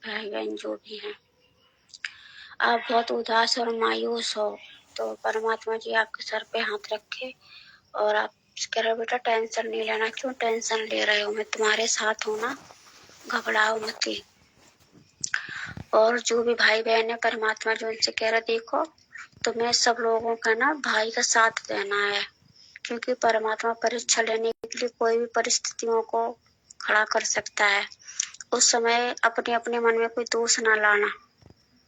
भाई बहन जो भी हैं, आप बहुत उदास और मायूस हो तो परमात्मा जी आपके सर पे हाथ रखे और आप कह रहे हो बेटा टेंशन नहीं लेना। क्यों टेंशन ले रहे हो, मैं तुम्हारे साथ हूँ ना, घबराओ मत। और जो भी भाई बहन है परमात्मा जो उनसे कह रहा देखो तुम्हें सब लोगों का ना भाई का साथ देना है, क्योंकि परमात्मा परीक्षा लेने के लिए कोई भी परिस्थितियों को खड़ा कर सकता है। उस समय अपने अपने मन में कोई दोष ना लाना।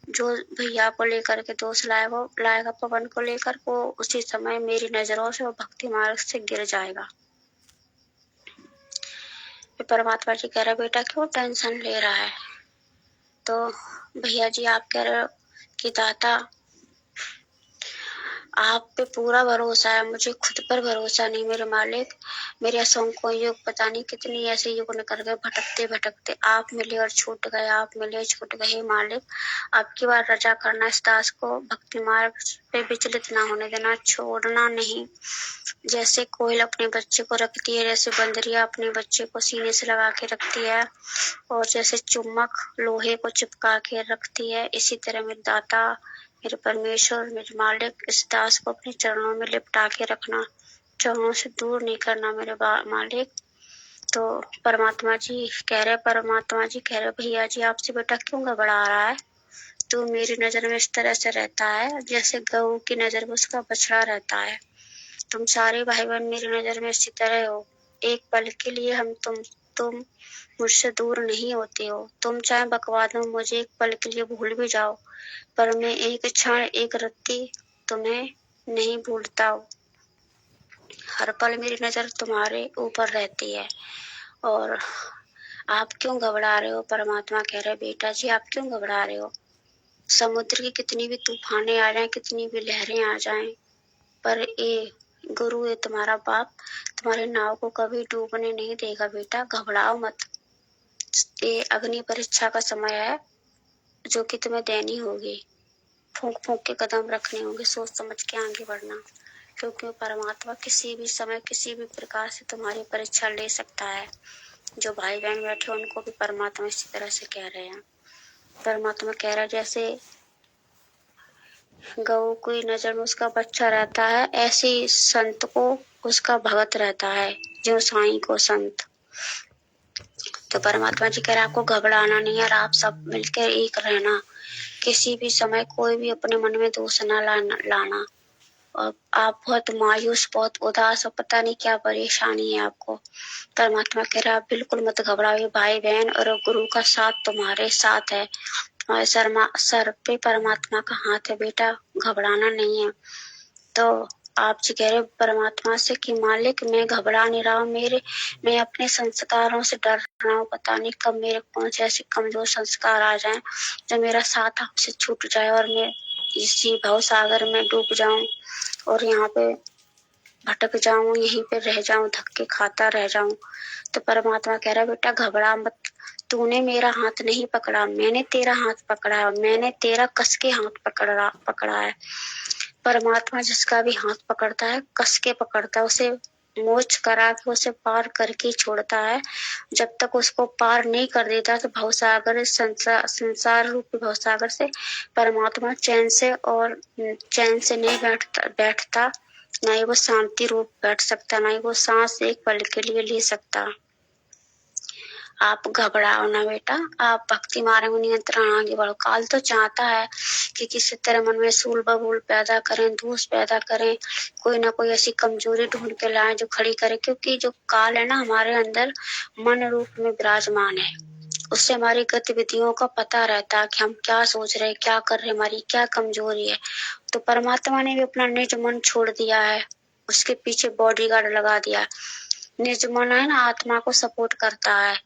जो भैया को लेकर के दोष लाएगा पवन को लेकर, वो उसी समय मेरी नजरों से वो भक्ति मार्ग से गिर जाएगा। परमात्मा जी कह रहे बेटा क्यों टेंशन ले रहा है। तो भैया जी आप कह रहे हो कि दाता आप पे पूरा भरोसा है, मुझे खुद पर भरोसा नहीं। मेरे मालिक मेरे असंख्यों युग पता नहीं कितनी ऐसे युग निकल गए भटकते भटकते, आप मिले और छूट गए, आप मिले छूट गए। मालिक आपकी बार रजा करना, इस दास को भक्ति मार्ग पे विचलित ना होने देना, छोड़ना नहीं। जैसे कोयल अपने बच्चे को रखती है, जैसे बंदरिया अपने बच्चे को सीने से लगा के रखती है और जैसे चुम्बक लोहे को चिपका के रखती है, इसी तरह मेरे दाता मेरे परमेश्वर मेरे मालिक इस दास को अपने चरणों में लिपटा के रखना, चरणों से दूर नहीं करना मेरे मालिक। तो परमात्मा जी कह रहे भैया जी आपसे बेटा क्यों घबरा रहा है। तो मेरी नजर में इस तरह से रहता है जैसे गऊ की नजर में उसका बछड़ा रहता है। तुम सारे भाई बहन मेरी नजर में इसी तरह हो। एक पल के लिए तुम मुझसे दूर नहीं होते हो। तुम चाहे बकवाद में मुझे एक पल के लिए भूल भी जाओ, पर मैं एक क्षण एक रत्ती तुम्हें नहीं भूलता हूँ। हर पल मेरी नजर तुम्हारे ऊपर रहती है। और आप क्यों घबरा रहे हो। परमात्मा कह रहे बेटा जी आप क्यों घबरा रहे हो। समुद्र की कितनी भी तूफानें आ जाएं, कितनी भी लहरें आ जाएं, पर ये गुरु है तुम्हारा बाप तुम्हारे नाव को कभी डूबने नहीं देगा। बेटा घबराओ मत। ये अग्नि परीक्षा का समय है जो कि तुम्हें देनी होगी। फूंक फूंक के कदम रखने होंगे, सोच समझ के आगे बढ़ना, क्योंकि परमात्मा किसी भी समय किसी भी प्रकार से तुम्हारी परीक्षा ले सकता है। जो भाई बहन बैठे उनको भी परमात्मा इसी तरह से कह रहे हैं। परमात्मा कह रहा है जैसे गऊ की नजर में उसका बच्चा रहता है, ऐसे ही संत को उसका भगत रहता है, जो साईं को संत। तो परमात्मा जी कह रहे आपको घबराना नहीं है और आप सब मिलकर एक रहना। किसी भी समय कोई भी अपने मन में दोष न लाना। और आप बहुत मायूस बहुत उदास और पता नहीं क्या परेशानी है आपको। परमात्मा कह रहा आप बिल्कुल मत घबराइए भाई बहन, और गुरु का साथ तुम्हारे साथ है। तुम्हारे सर पे परमात्मा का हाथ है बेटा, घबराना नहीं है। तो आप जी कह रहे परमात्मा से कि मालिक मैं घबरा नहीं रहा हूँ, मैं अपने संस्कारों से डर रहा हूँ। पता नहीं कब मेरे कौन से ऐसे कमजोर संस्कार आ जाएं जब मेरा साथ आपसे छूट जाए और मैं इसी भव सागर में डूब जाऊं और यहाँ पे भटक जाऊं, यहीं पे रह जाऊं, धक्के खाता रह जाऊं। तो परमात्मा कह रहा बेटा घबरा मत। तूने मेरा हाथ नहीं पकड़ा, मैंने तेरा हाथ पकड़ा है, मैंने तेरा कस के हाथ पकड़ा है। परमात्मा जिसका भी हाथ पकड़ता है कस के पकड़ता है, उसे मोच करा के उसे पार करके छोड़ता है। जब तक उसको पार नहीं कर देता तो भवसागर संसार रूपी भवसागर से परमात्मा चैन से नहीं बैठता, ना ही वो शांति रूप बैठ सकता, ना ही वो सांस एक पल के लिए ले सकता। आप घबराओ ना बेटा, आप भक्ति मार्ग में नियंत्रण आगे बढ़ो। काल तो चाहता है कि किसी तरह मन में सूल बबूल पैदा करें, दोष पैदा करें, कोई ना कोई ऐसी कमजोरी ढूंढ के लाए जो खड़ी करे, क्योंकि जो काल है ना हमारे अंदर मन रूप में विराजमान है। उससे हमारी गतिविधियों का पता रहता है कि हम क्या सोच रहे, क्या कर रहे, हमारी क्या कमजोरी है। तो परमात्मा ने भी अपना निज मन छोड़ दिया है, उसके पीछे बॉडीगार्ड लगा दिया। निज मन है ना आत्मा को सपोर्ट करता है,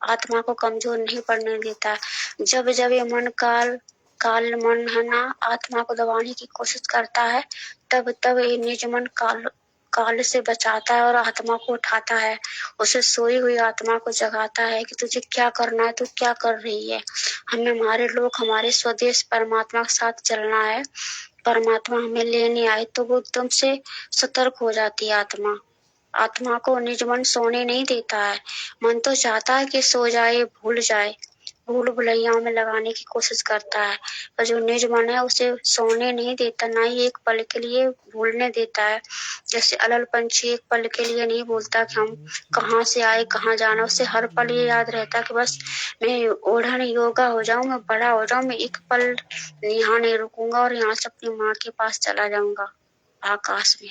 आत्मा को कमजोर नहीं पड़ने देता। जब जब ये मन काल मन है ना आत्मा को दबाने की कोशिश करता है, तब तब ये निज मन काल से बचाता है और आत्मा को उठाता है, उसे सोई हुई आत्मा को जगाता है कि तुझे क्या करना है, तू क्या कर रही है। हमारे लोग हमारे स्वदेश परमात्मा के साथ चलना है। परमात्मा हमें लेने आए तो वो एकदम से सतर्क हो जाती है आत्मा को निज मन सोने नहीं देता है। मन तो चाहता है कि सो जाए, भूल जाए, भूल भुलैयाओं में लगाने की कोशिश करता है, पर जो निज मन है उसे सोने नहीं देता, ना ही एक पल के लिए भूलने देता है। जैसे अलल पंछी एक पल के लिए नहीं भूलता कि हम कहाँ से आए, कहाँ जाना, उसे हर पल ये याद रहता कि बस मैं ओढ़न योगा हो जाऊं, मैं बड़ा हो जाऊं, मैं एक पल यहाँ नहीं रुकूंगा और यहाँ से अपनी माँ के पास चला जाऊंगा आकाश में।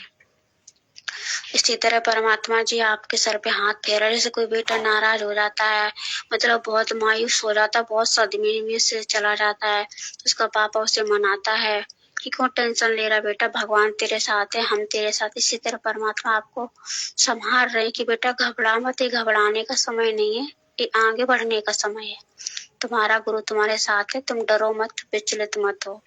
इसी तरह परमात्मा जी आपके सर पे हाथ फेरा, जैसे कोई बेटा नाराज हो जाता है, मतलब बहुत मायूस हो जाता है, बहुत सदमे में से चला जाता है, उसका पापा उसे मनाता है कि क्यों टेंशन ले रहा बेटा, भगवान तेरे साथ है, हम तेरे साथ। इसी तरह परमात्मा आपको संभाल रहे कि बेटा घबरा मत, ये घबराने का समय नहीं है, ये आगे बढ़ने का समय है। तुम्हारा गुरु तुम्हारे साथ है, तुम डरो मत, विचलित मत हो।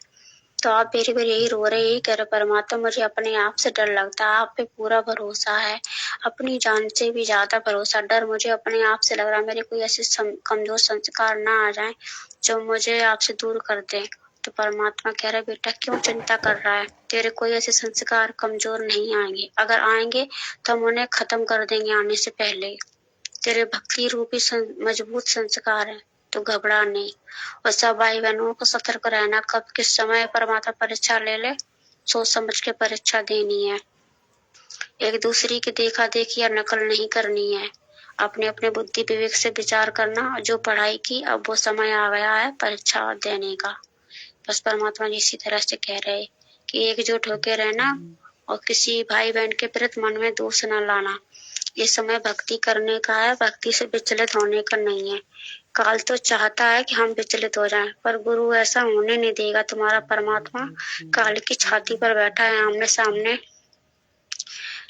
तो आप मेरे पर यही रो रहे, यही कह रहे परमात्मा मुझे अपने आप से डर लगता है, आप पे पूरा भरोसा है, अपनी जान से भी ज्यादा भरोसा। डर मुझे अपने आप से लग रहा है, मेरे कोई ऐसे कमजोर संस्कार ना आ जाए जो मुझे आपसे दूर कर दे। तो परमात्मा कह रहे बेटा क्यों चिंता कर रहा है, तेरे कोई ऐसे संस्कार कमजोर नहीं आएंगे, अगर आएंगे तो हम उन्हें खत्म कर देंगे आने से पहले। तेरे भक्ति रूपी मजबूत संस्कार है, तो घबरा नहीं। और सब भाई बहनों को सतर्क रहना, कब किस समय परमात्मा परीक्षा ले ले, सोच समझ के परीक्षा देनी है। एक दूसरे की देखा देखी या नकल नहीं करनी है, अपने अपने बुद्धि विवेक से विचार करना। जो पढ़ाई की अब वो समय आ गया है परीक्षा देने का। बस परमात्मा जी इसी तरह से कह रहे कि एकजुट होकर रहना और किसी भाई बहन के प्रति मन में दोष न लाना। ये समय भक्ति करने का है, भक्ति से विचलित होने का नहीं है। काल तो चाहता है कि हम विचलित हो जाएं, पर गुरु ऐसा होने नहीं देगा। तुम्हारा परमात्मा काल की छाती पर बैठा है, आमने सामने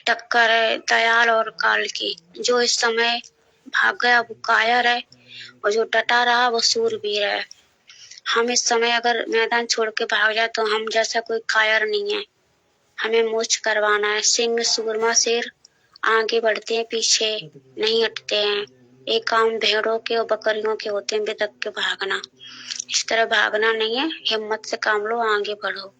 टक्कर है दयाल और काल की। जो इस समय भाग गया वो कायर है, और जो डटा रहा वो सूरवीर है। हम इस समय अगर मैदान छोड़ के भाग जाए तो हम जैसा कोई कायर नहीं है। हमें मोच करवाना है। सिंह सूरमा शेर आगे बढ़ते हैं, पीछे नहीं हटते हैं। एक काम भेड़ों के और बकरियों के होते हैं, बिदक के भागना। इस तरह भागना नहीं है, हिम्मत से काम लो, आगे बढ़ो,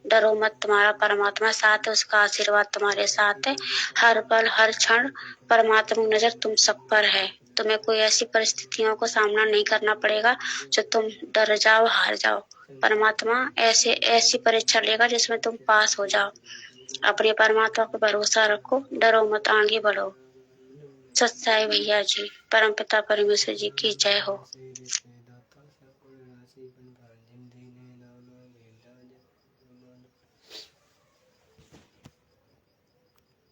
डरो मत। तुम्हारा परमात्मा साथ है, उसका आशीर्वाद तुम्हारे साथ है। हर पल हर क्षण परमात्मा की नजर तुम सब पर है। तुम्हें कोई ऐसी परिस्थितियों को सामना नहीं करना पड़ेगा जो तुम डर जाओ, हार जाओ। परमात्मा ऐसी परीक्षा लेगा जिसमें तुम पास हो जाओ। अपने परमात्मा को भरोसा रखो, डरो मत, आगे बढ़ो। सत्साई भैया जी, परमपिता परमेश्वर जी की जय हो।